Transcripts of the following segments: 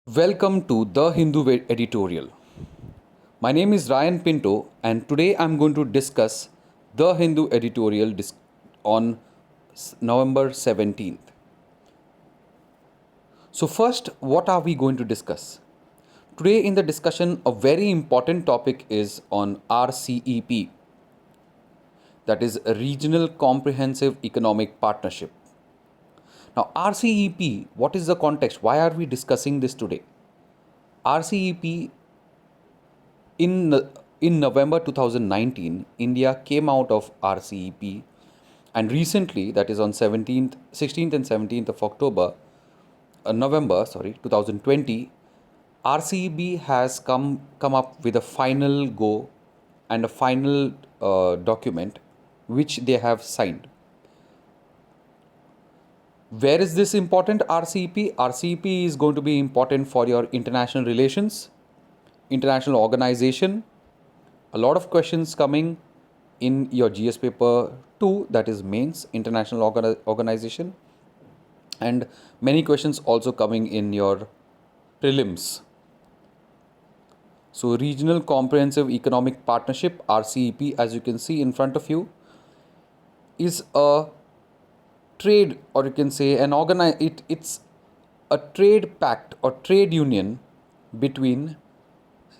Welcome to The Hindu Editorial. My name is Ryan Pinto, and today I'm going to discuss The Hindu Editorial on November 17th. So, first, what are we going to discuss? Today, in the discussion, a very important topic is on RCEP, that is, Regional Comprehensive Economic Partnership. Now, RCEP, what is the context? Why are we discussing this today? RCEP in in November 2019, India came out of RCEP, and recently, that is on 16th and 17th of November, 2020, RCEP has come up with a final go and a final document which they have signed. Where is this important? RCEP? RCEP is going to be important for your international relations, international organization. A lot of questions coming in your GS paper 2, that is mains, international organization, and many questions also coming in your prelims. So, Regional Comprehensive Economic Partnership, RCEP, as you can see in front of you, is a trade, or you can say it's a trade pact or trade union between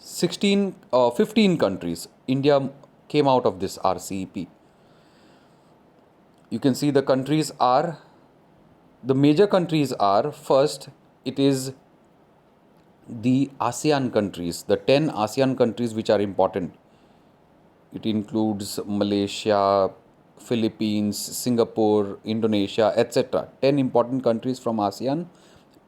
15 countries. India came out of this RCEP. You can see the major countries are, first, it is the ASEAN countries, the 10 ASEAN countries which are important. It includes Malaysia, Philippines, Singapore, Indonesia, etc. 10 important countries from ASEAN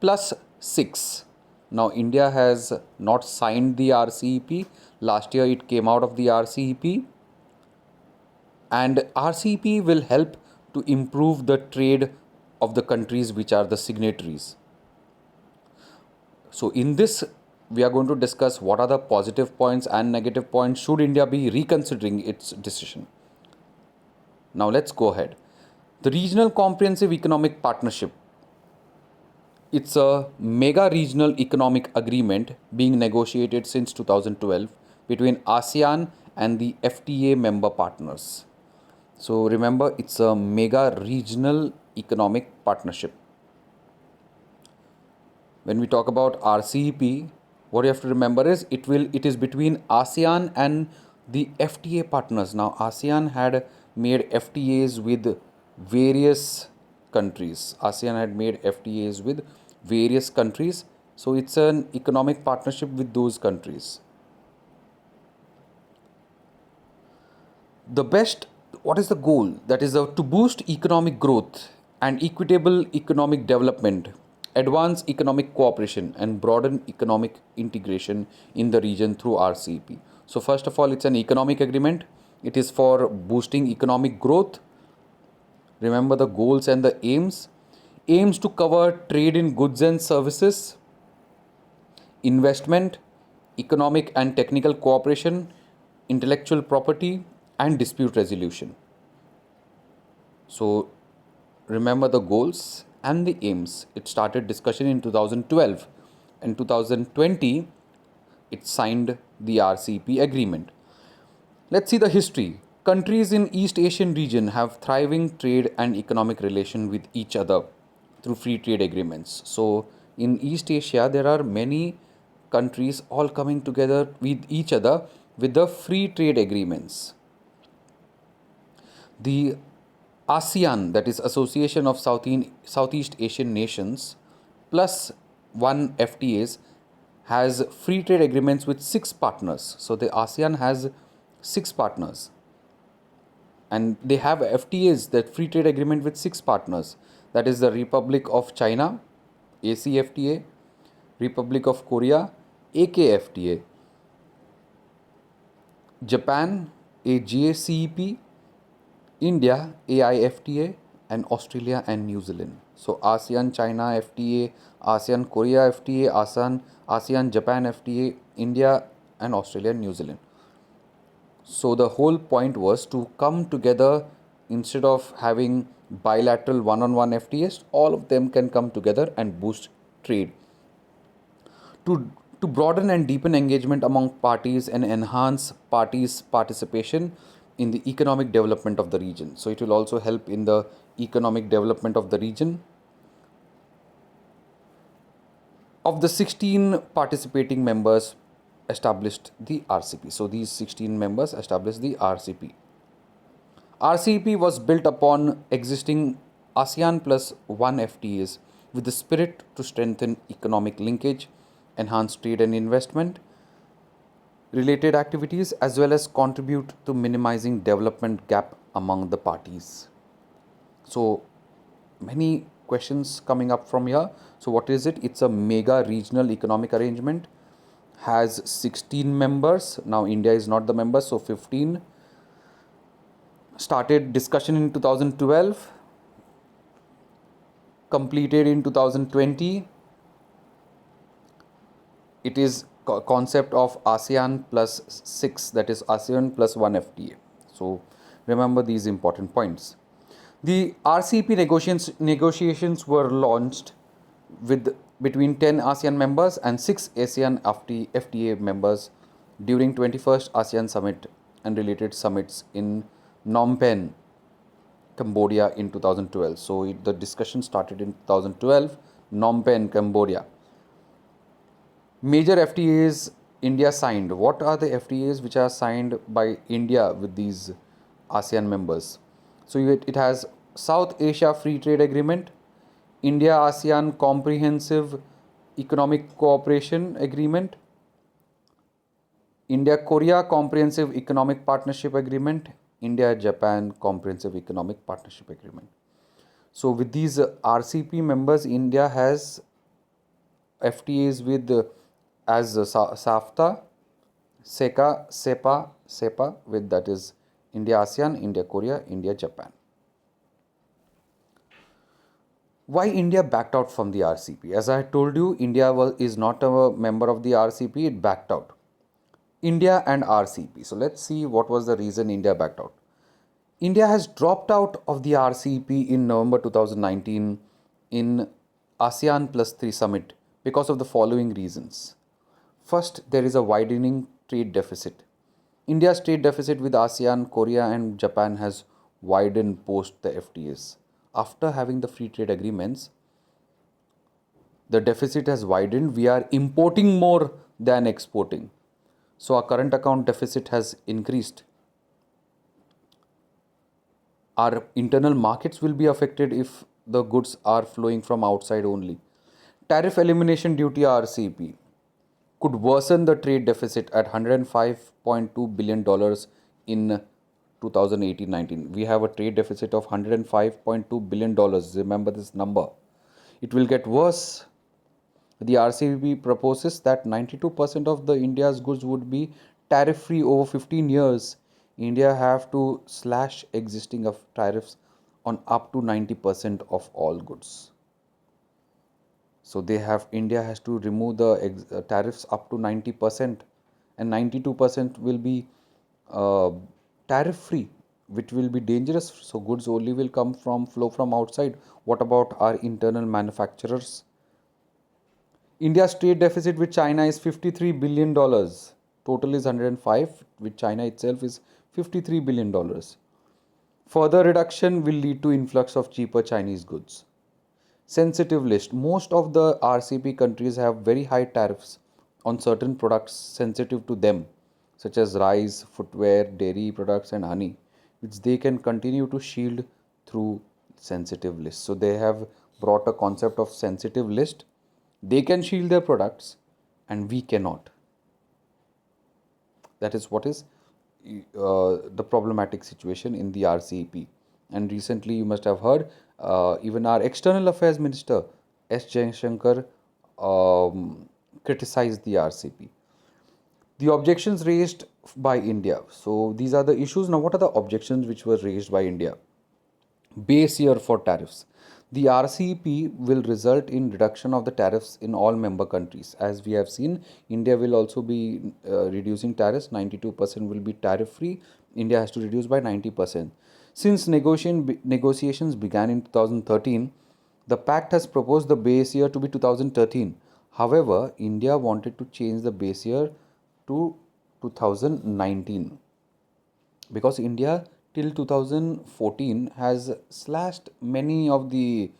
plus 6. Now, India has not signed the RCEP. Last year, it came out of the RCEP. And RCEP will help to improve the trade of the countries which are the signatories. So, in this, we are going to discuss what are the positive points and negative points. Should India be reconsidering its decision? Now, let's go ahead. The Regional Comprehensive Economic Partnership. It's a mega regional economic agreement being negotiated since 2012 between ASEAN and the FTA member partners. So remember, it's a mega regional economic partnership. When we talk about RCEP, what you have to remember is it is between ASEAN and the FTA partners. Now, ASEAN had made FTAs with various countries. ASEAN had made FTAs with various countries. So it's an economic partnership with those countries. What is the goal? That is to boost economic growth and equitable economic development, advance economic cooperation, and broaden economic integration in the region through RCEP. So first of all, it's an economic agreement. It is for boosting economic growth. Remember the goals and the aims. Aims to cover trade in goods and services, investment, economic and technical cooperation, intellectual property, and dispute resolution. So, remember the goals and the aims. It started discussion in 2012. In 2020, it signed the RCEP agreement. Let's see the history. Countries in East Asian region have thriving trade and economic relation with each other through free trade agreements. So, in East Asia, there are many countries all coming together with each other with the free trade agreements. The ASEAN, that is Association of Southeast Asian Nations, plus one FTAs, has free trade agreements with 6 partners. So the ASEAN has 6 partners. And they have FTAs, that free trade agreement with 6 partners. That is the Republic of China, ACFTA, Republic of Korea, AKFTA, Japan, AGACEP, India, AIFTA, and Australia and New Zealand. So ASEAN China FTA, ASEAN Korea FTA, ASEAN Japan FTA, India and Australia and New Zealand. So the whole point was to come together. Instead of having bilateral one-on-one FTAs, all of them can come together and boost trade. to, to broaden and deepen engagement among parties and enhance parties' participation in the economic development of the region. So, it will also help in the economic development of the region. Of the 16 participating members established the RCP. So, these 16 members established the RCP. RCEP was built upon existing ASEAN plus 1 FTAs with the spirit to strengthen economic linkage, enhance trade and investment related activities, as well as contribute to minimizing development gap among the parties. So, many questions coming up from here. So, what is it? It's a mega regional economic arrangement, has 16 members. Now, India is not the member, so 15. Started discussion in 2012, completed in 2020. It is concept of ASEAN plus 6, that is ASEAN plus 1 FTA. So, remember these important points. The RCEP negotiations were launched with between 10 ASEAN members and 6 ASEAN FTA members during 21st ASEAN Summit and related summits in Phnom Penh, Cambodia in 2012. So, the discussion started in 2012, Phnom Penh, Cambodia. Major FTAs India signed. What are the FTAs which are signed by India with these ASEAN members? So, it has South Asia Free Trade Agreement, India ASEAN Comprehensive Economic Cooperation Agreement, India Korea Comprehensive Economic Partnership Agreement, India Japan Comprehensive Economic Partnership Agreement. So, with these RCP members, India has FTAs with as SAFTA, SECA, SEPA, with that is India ASEAN, India Korea, India Japan. Why India backed out from the RCP? As I told you, India is not a member of the RCP, it backed out. India and RCP. So, let's see what was the reason India backed out. India has dropped out of the RCP in November 2019 in ASEAN Plus 3 Summit because of the following reasons. First, there is a widening trade deficit. India's trade deficit with ASEAN, Korea and Japan has widened post the FTAs. After having the free trade agreements, the deficit has widened. We are importing more than exporting. So, our current account deficit has increased. Our internal markets will be affected if the goods are flowing from outside only. Tariff elimination duty RCEP could worsen the trade deficit at $105.2 billion in 2018-19. We have a trade deficit of $105.2 billion. Remember this number. It will get worse. The RCEP proposes that 92% of the India's goods would be tariff-free over 15 years. India have to slash existing of tariffs on up to 90% of all goods. So India has to remove the tariffs up to 90%, and 92% will be tariff-free, which will be dangerous. So goods only will flow from outside. What about our internal manufacturers? India's trade deficit with China is $53 billion. Total is 105. With China itself is $53 billion. Further reduction will lead to influx of cheaper Chinese goods. Sensitive list. Most of the RCP countries have very high tariffs on certain products sensitive to them, such as rice, footwear, dairy products and honey, which they can continue to shield through sensitive list. So they have brought a concept of sensitive list. They can shield their products and we cannot. That is what is the problematic situation in the RCEP. And recently you must have heard even our External Affairs Minister S. Jaishankar criticized the RCP. The objections raised by India. So these are the issues. Now what are the objections which were raised by India? Base year for tariffs. The RCEP will result in reduction of the tariffs in all member countries. As we have seen, India will also be reducing tariffs. 92% will be tariff free. India has to reduce by 90%. Since negotiations began in 2013, the pact has proposed the base year to be 2013. However, India wanted to change the base year to 2019 because India till 2014 has slashed many of the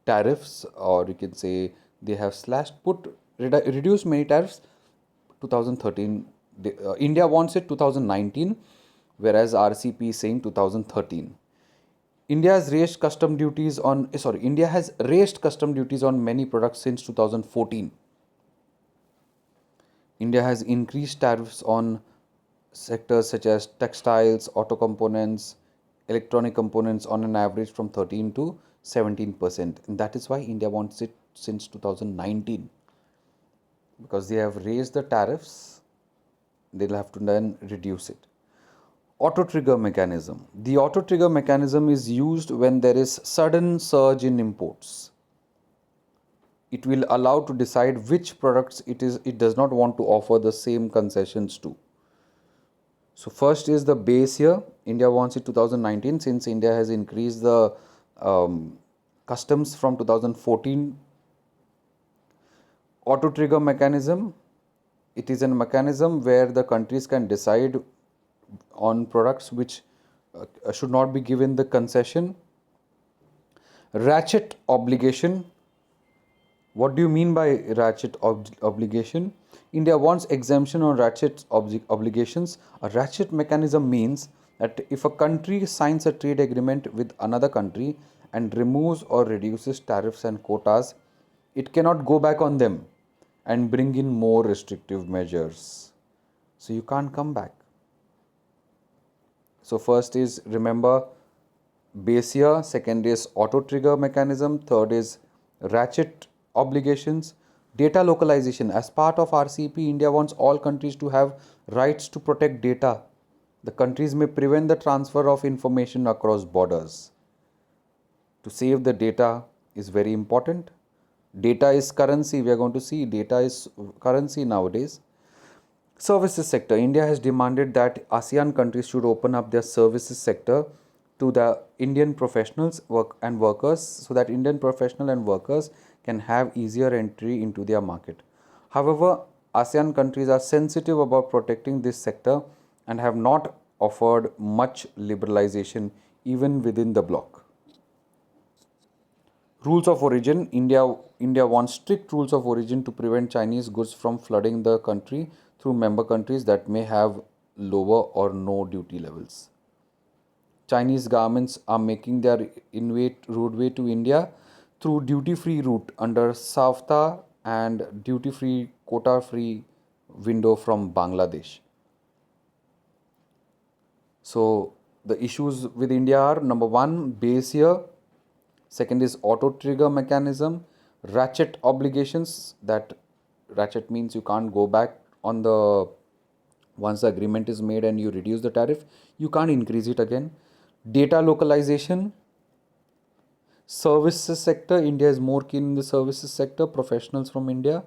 tariffs, or you can say they have reduced many tariffs. 2013, India wants it 2019, whereas RCP is saying 2013. India has raised custom duties on many products since 2014. India has increased tariffs on sectors such as textiles, auto components, electronic components on an average from 13 to 17%. And that is why India wants it since 2019, because they have raised the tariffs, they'll have to then reduce it. Auto trigger mechanism. The auto trigger mechanism is used when there is sudden surge in imports. It will allow to decide which products it does not want to offer the same concessions to. So first is the base year. India wants it 2019, since India has increased the customs from 2014. Auto trigger mechanism. It is a mechanism where the countries can decide on products which should not be given the concession. Ratchet obligation. What do you mean by ratchet obligation? India wants exemption on ratchet obligations. A ratchet mechanism means that if a country signs a trade agreement with another country and removes or reduces tariffs and quotas, it cannot go back on them and bring in more restrictive measures. So you can't come back. So first is, remember, base year, second is auto trigger mechanism, third is ratchet obligations. Data localization. As part of RCP, India wants all countries to have rights to protect data. The countries may prevent the transfer of information across borders. To save the data is very important. Data is currency. We are going to see data is currency nowadays. Services sector. India has demanded that ASEAN countries should open up their services sector to the Indian professionals and workers, so that Indian professional and workers can have easier entry into their market. However, ASEAN countries are sensitive about protecting this sector and have not offered much liberalization even within the bloc. Rules of origin. India wants strict rules of origin to prevent Chinese goods from flooding the country through member countries that may have lower or no duty levels. Chinese garments are making their roadway to India through duty-free route under SAFTA and duty-free, quota-free window from Bangladesh. So the issues with India are: number one, base year; second is auto trigger mechanism; ratchet obligations. That ratchet means you can't go back on the once the agreement is made and you reduce the tariff, you can't increase it again. Data localization. Services sector. India is more keen in the services sector, professionals from India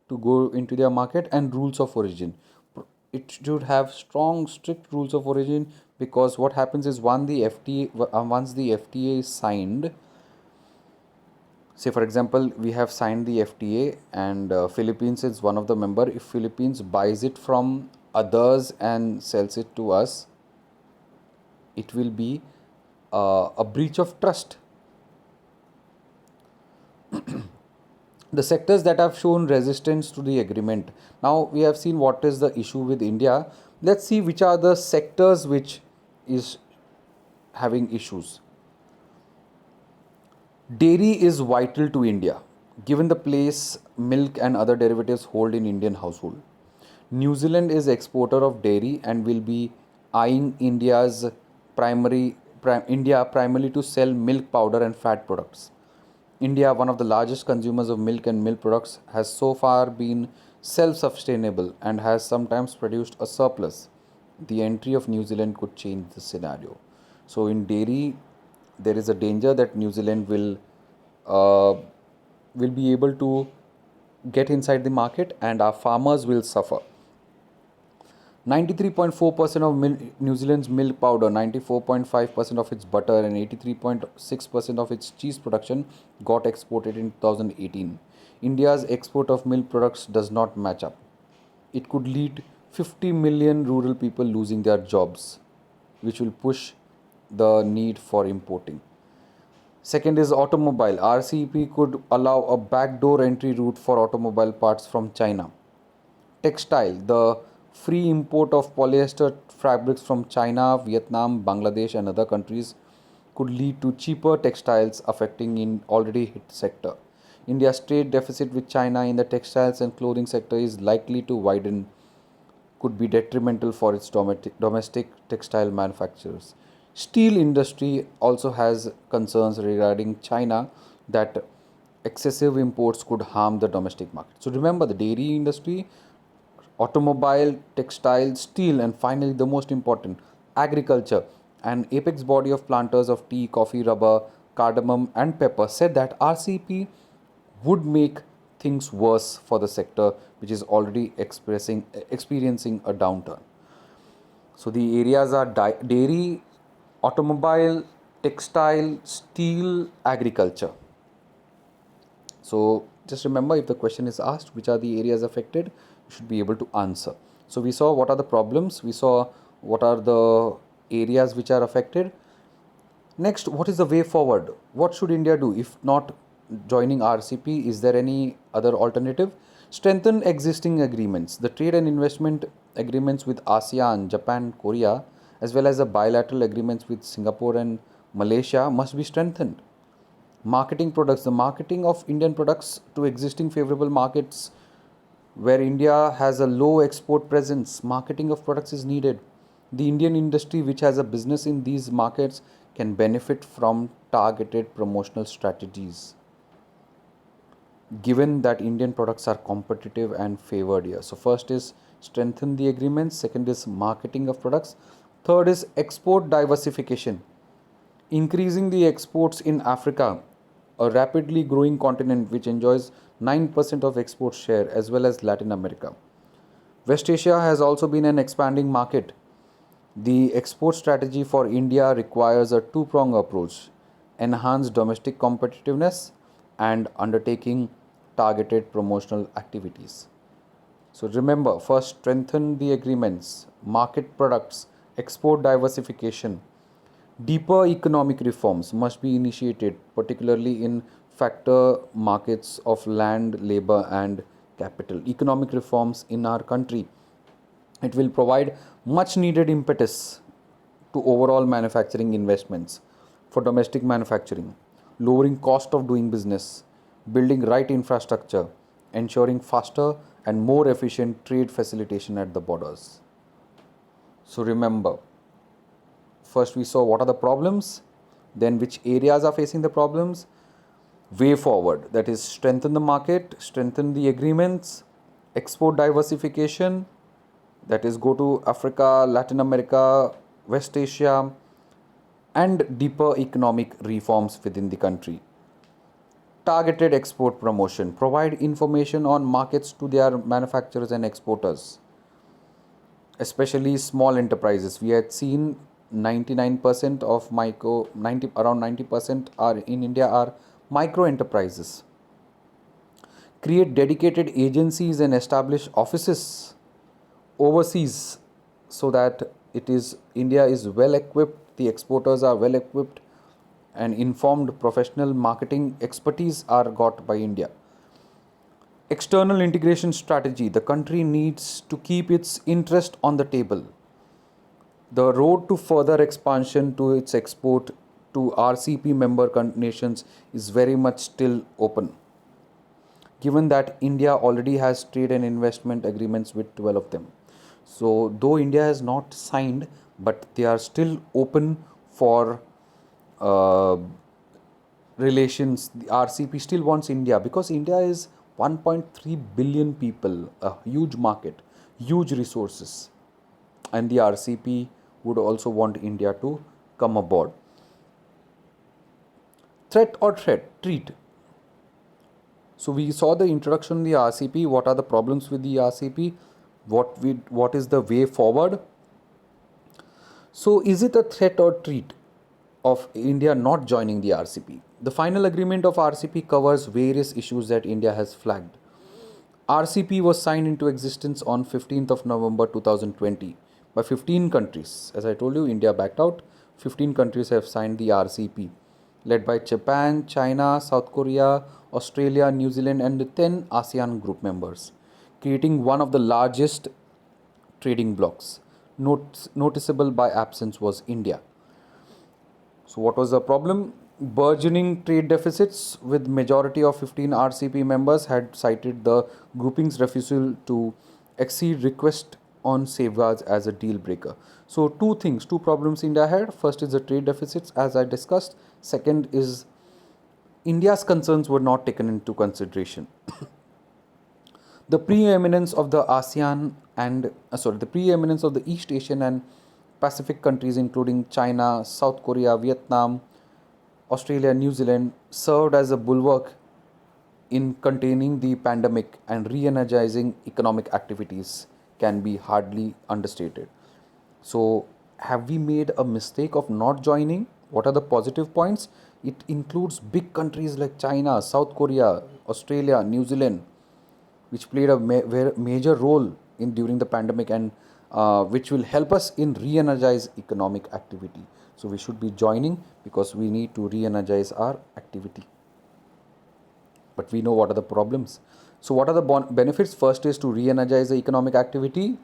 to go into their market. And rules of origin. It should have strong, strict rules of origin, because what happens is once the FTA is signed, say for example, we have signed the FTA and Philippines is one of the member. If Philippines buys it from others and sells it to us, it will be a breach of trust. The sectors that have shown resistance to the agreement. Now we have seen what is the issue with India. Let's see which are the sectors which is having issues. Dairy is vital to India, given the place milk and other derivatives hold in Indian household. New Zealand is exporter of dairy and will be eyeing India primarily to sell milk powder and fat products. India, one of the largest consumers of milk and milk products, has so far been self-sustainable and has sometimes produced a surplus. The entry of New Zealand could change the scenario. So in dairy, there is a danger that New Zealand will be able to get inside the market and our farmers will suffer. 93.4% of New Zealand's milk powder, 94.5% of its butter, and 83.6% of its cheese production got exported in 2018. India's export of milk products does not match up. It could lead 50 million rural people losing their jobs, which will push the need for importing. Second is automobile. RCEP could allow a backdoor entry route for automobile parts from China. Textile. The free import of polyester fabrics from China, Vietnam, Bangladesh, and other countries could lead to cheaper textiles affecting in already hit sector. India's trade deficit with China in the textiles and clothing sector is likely to widen, could be detrimental for its domestic textile manufacturers. Steel industry also has concerns regarding China that excessive imports could harm the domestic market. So remember, the dairy industry, automobile, textile, steel, and finally the most important, agriculture. An apex body of planters of tea, coffee, rubber, cardamom, and pepper said that RCP would make things worse for the sector, which is already experiencing a downturn. So the areas are dairy, automobile, textile, steel, agriculture. So just remember, if the question is asked which are the areas affected, you should be able to answer. So we saw what are the problems, we saw what are the areas which are affected. Next, what is the way forward? What should India do if not joining RCP? Is there any other alternative? Strengthen existing agreements. The trade and investment agreements with ASEAN, Japan, Korea, as well as the bilateral agreements with Singapore and Malaysia must be strengthened. Marketing products. The marketing of Indian products to existing favorable markets where India has a low export presence, marketing of products is needed. The Indian industry, which has a business in these markets, can benefit from targeted promotional strategies, given that Indian products are competitive and favored here. So first is strengthen the agreements, second is marketing of products, third is export diversification, increasing the exports in Africa, a rapidly growing continent which enjoys 9% of export share, as well as Latin America. West Asia has also been an expanding market. The export strategy for India requires a two-pronged approach: enhance domestic competitiveness and undertaking targeted promotional activities. So remember, first strengthen the agreements, market products, export diversification. Deeper economic reforms must be initiated, particularly in factor markets of land, labor, and capital. Economic reforms in our country, it will provide much needed impetus to overall manufacturing investments for domestic manufacturing, lowering cost of doing business, building right infrastructure, ensuring faster and more efficient trade facilitation at the borders. So remember, first we saw what are the problems, then which areas are facing the problems, way forward, that is strengthen the market, strengthen the agreements, export diversification, that is go to Africa, Latin America, West Asia, and deeper economic reforms within the country. Targeted export promotion, provide information on markets to their manufacturers and exporters, especially small enterprises. We had seen 99% of around 90% are in India are micro enterprises. Create dedicated agencies and establish offices overseas so that India is well equipped, the exporters are well equipped, and informed professional marketing expertise are got by India. External integration strategy, the country needs to keep its interest on the table. The road to further expansion to its export to RCP member nations is very much still open, given that India already has trade and investment agreements with 12 of them. So though India has not signed, but they are still open for relations. The RCP still wants India because India is 1.3 billion people, a huge market, huge resources, and the RCP would also want India to come aboard. Threat or treat. So we saw the introduction of the RCP. What are the problems with the RCP? what is the way forward? So, is it a threat or treat of India not joining the RCP? The final agreement of RCP covers various issues that India has flagged. RCP was signed into existence on 15th of November 2020 by 15 countries. As I told you, India backed out. 15 countries have signed the RCP, led by Japan, China, South Korea, Australia, New Zealand, and 10 ASEAN group members, creating one of the largest trading blocs. Noticeable by absence was India. So what was the problem? Burgeoning trade deficits, with majority of 15 RCP members had cited the grouping's refusal to exceed request on safeguards as a deal breaker. So two problems India had. First is the trade deficits, as I discussed. Second is India's concerns were not taken into consideration. The preeminence of the the preeminence of the East Asian and Pacific countries, including China, South Korea, Vietnam, Australia, New Zealand, served as a bulwark in containing the pandemic and re-energizing economic activities, can be hardly understated. So, have we made a mistake of not joining? What are the positive points? It includes big countries like China, South Korea, Australia, New Zealand, which played a major role in during the pandemic, and which will help us in re-energize economic activity. So we should be joining because we need to re-energize our activity. But we know what are the problems. So what are the benefits? First is to re-energize the economic activity.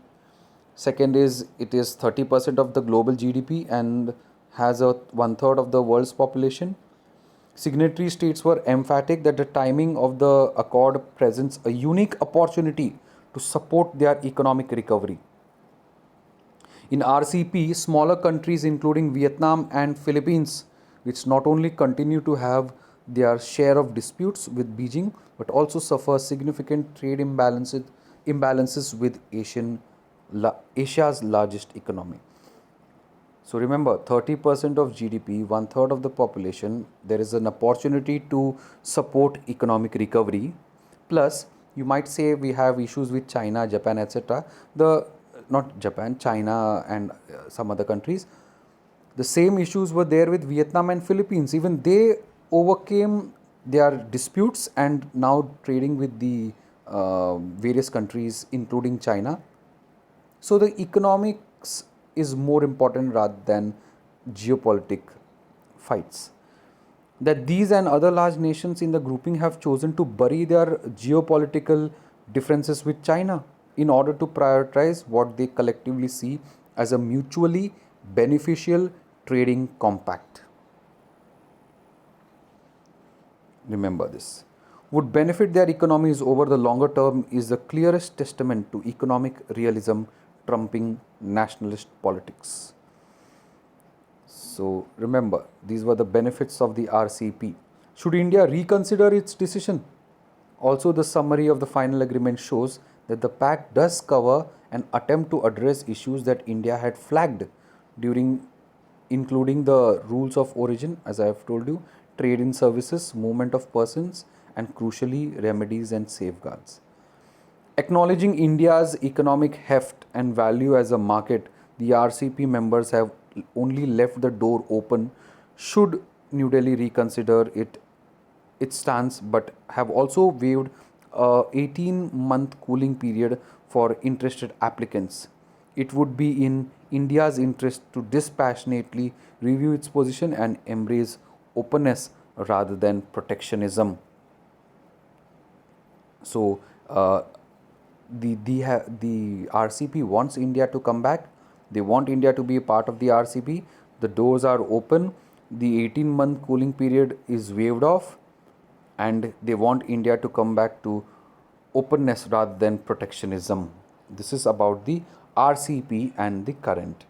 Second is it is 30% of the global GDP and has a one third of the world's population. Signatory states were emphatic that the timing of the accord presents a unique opportunity to support their economic recovery. In RCP, smaller countries including Vietnam and Philippines, which not only continue to have their share of disputes with Beijing but also suffer significant trade imbalances with Asia's largest economy. So remember, 30% of GDP, one third of the population, there is an opportunity to support economic recovery. Plus, you might say we have issues with China, Japan, etc. Not Japan, China, and some other countries. The same issues were there with Vietnam and Philippines. Even they overcame their disputes and now trading with the various countries, including China. So the economics is more important rather than geopolitic fights. That these and other large nations in the grouping have chosen to bury their geopolitical differences with China in order to prioritize what they collectively see as a mutually beneficial trading compact. Remember this. Would benefit their economies over the longer term is the clearest testament to economic realism trumping nationalist politics. So remember, these were the benefits of the RCP. Should India reconsider its decision? Also, the summary of the final agreement shows that the pact does cover an attempt to address issues that India had flagged during, including the rules of origin, as I have told you, trade in services, movement of persons, and crucially, remedies and safeguards. Acknowledging India's economic heft and value as a market, the RCP members have only left the door open should New Delhi reconsider its stance, but have also waived a 18-month cooling period for interested applicants. It would be in India's interest to dispassionately review its position and embrace openness rather than protectionism. So, the RCP wants India to come back. They want India to be a part of the RCP. The doors are open. The 18-month cooling period is waived off, and they want India to come back to openness rather than protectionism. This is about the RCP and the current